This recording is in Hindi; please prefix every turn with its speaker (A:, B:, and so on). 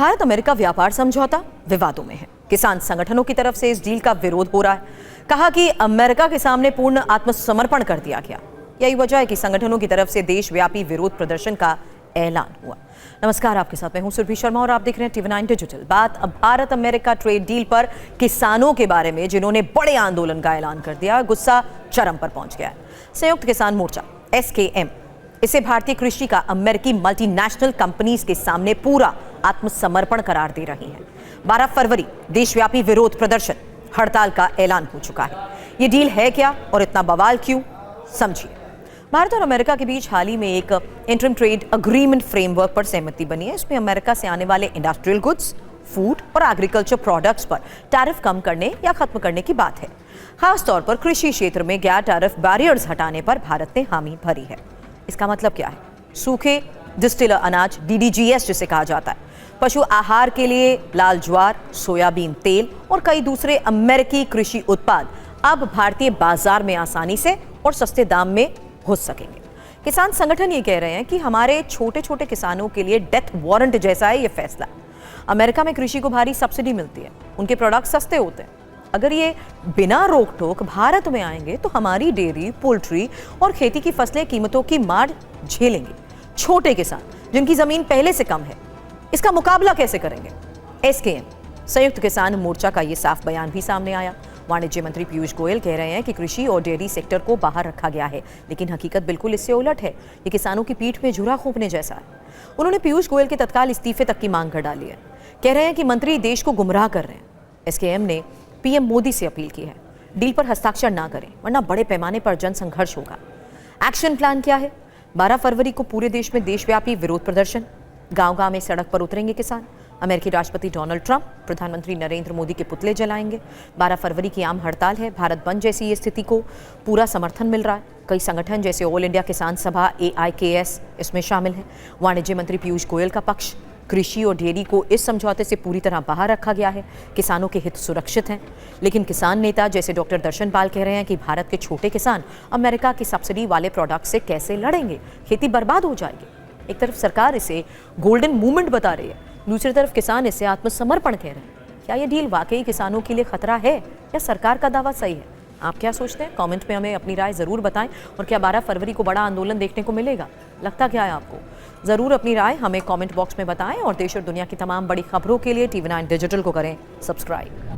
A: भारत अमेरिका व्यापार समझौता विवादों में है। किसान संगठनों की तरफ से इस डील का विरोध हो रहा है। कहा कि अमेरिका के सामने पूर्ण आत्मसमर्पण कर दिया गया। यही वजह है कि संगठनों की तरफ से देशव्यापी विरोध प्रदर्शन का ऐलान हुआ। नमस्कार, आपके साथ मैं हूं सुरभि शर्मा और आप देख रहे हैं TV9 डिजिटल। बात अब भारत अमेरिका ट्रेड डील पर किसानों के बारे में, जिन्होंने बड़े आंदोलन का ऐलान कर दिया। गुस्सा चरम पर पहुंच गया है। संयुक्त किसान मोर्चा SKM इसे भारतीय कृषि का अमेरिकी मल्टीनेशनल कंपनीज के सामने पूरा आत्मसमर्पण करार दे रही है। 12 फरवरी देशव्यापी विरोध प्रदर्शन हड़ताल का ऐलान हो चुका है। ये डील है क्या और इतना बवाल क्यों, समझिए। भारत और अमेरिका के बीच हाल ही में एक इंटरिम ट्रेड अग्रीमेंट फ्रेमवर्क पर सहमति बनी है। इसमें अमेरिका से आने वाले इंडस्ट्रियल गुड्स, फूड और एग्रीकल्चर प्रोडक्ट्स पर टैरिफ कम करने या खत्म करने की बात है। खासतौर पर कृषि क्षेत्र में गैर टैरिफ बैरियर्स हटाने पर भारत ने हामी भरी है। इसका मतलब क्या है? सूखे डिस्टिलर अनाज DDGS जिसे कहा जाता है, पशु आहार के लिए लाल ज्वार, सोयाबीन तेल और कई दूसरे अमेरिकी कृषि उत्पाद अब भारतीय बाजार में आसानी से और सस्ते दाम में घुस सकेंगे। किसान संगठन ये कह रहे हैं कि हमारे छोटे छोटे किसानों के लिए डेथ वारंट जैसा है ये फैसला। अमेरिका में कृषि को भारी सब्सिडी मिलती है, उनके प्रोडक्ट सस्ते होते हैं। अगर ये बिना रोक टोक भारत में आएंगे तो हमारी डेयरी, पोल्ट्री और खेती की फसलें कीमतों की मार झेलेंगे। छोटे किसान जिनकी जमीन पहले से कम है, इसका मुकाबला कैसे करेंगे? SKM संयुक्त किसान मोर्चा का ये साफ बयान भी सामने आया। वाणिज्य मंत्री पीयूष गोयल कह रहे हैं कि कृषि और डेयरी सेक्टर को बाहर रखा गया है, लेकिन हकीकत बिल्कुल इससे उलट है। ये किसानों की पीठ में झुरा खोपने जैसा है। उन्होंने पीयूष गोयल के तत्काल इस्तीफे तक की मांग कर डाली है। कह रहे हैं कि मंत्री देश को गुमराह कर रहे हैं। SKM ने PM मोदी से अपील की है, डील पर हस्ताक्षर ना करें वरना बड़े पैमाने पर जन संघर्ष होगा। एक्शन प्लान क्या है? 12 फरवरी को पूरे देश में देशव्यापी विरोध प्रदर्शन, गांव-गांव में सड़क पर उतरेंगे किसान। अमेरिकी राष्ट्रपति डोनाल्ड ट्रंप, प्रधानमंत्री नरेंद्र मोदी के पुतले जलाएंगे। 12 फरवरी की आम हड़ताल है। भारत बंद जैसी ये स्थिति को पूरा समर्थन मिल रहा है। कई संगठन जैसे ऑल इंडिया किसान सभा AIKS इसमें शामिल है। वाणिज्य मंत्री पीयूष गोयल का पक्ष, कृषि और डेयरी को इस समझौते से पूरी तरह बाहर रखा गया है। किसानों के हित सुरक्षित हैं। लेकिन किसान नेता जैसे डॉक्टर दर्शन पाल कह रहे हैं कि भारत के छोटे किसान अमेरिका की सब्सिडी वाले प्रोडक्ट से कैसे लड़ेंगे? खेती बर्बाद हो जाएगी। एक तरफ सरकार इसे गोल्डन मूवमेंट बता रही है, दूसरी तरफ किसान इसे आत्मसमर्पण कह रहे हैं। क्या यह डील वाकई किसानों के लिए खतरा है या सरकार का दावा सही है? आप क्या सोचते हैं? कमेंट में हमें अपनी राय जरूर बताएं। और क्या 12 फरवरी को बड़ा आंदोलन देखने को मिलेगा? लगता क्या है आपको? जरूर अपनी राय हमें कमेंट बॉक्स में बताएं और देश और दुनिया की तमाम बड़ी खबरों के लिए TV9 डिजिटल को करें सब्सक्राइब।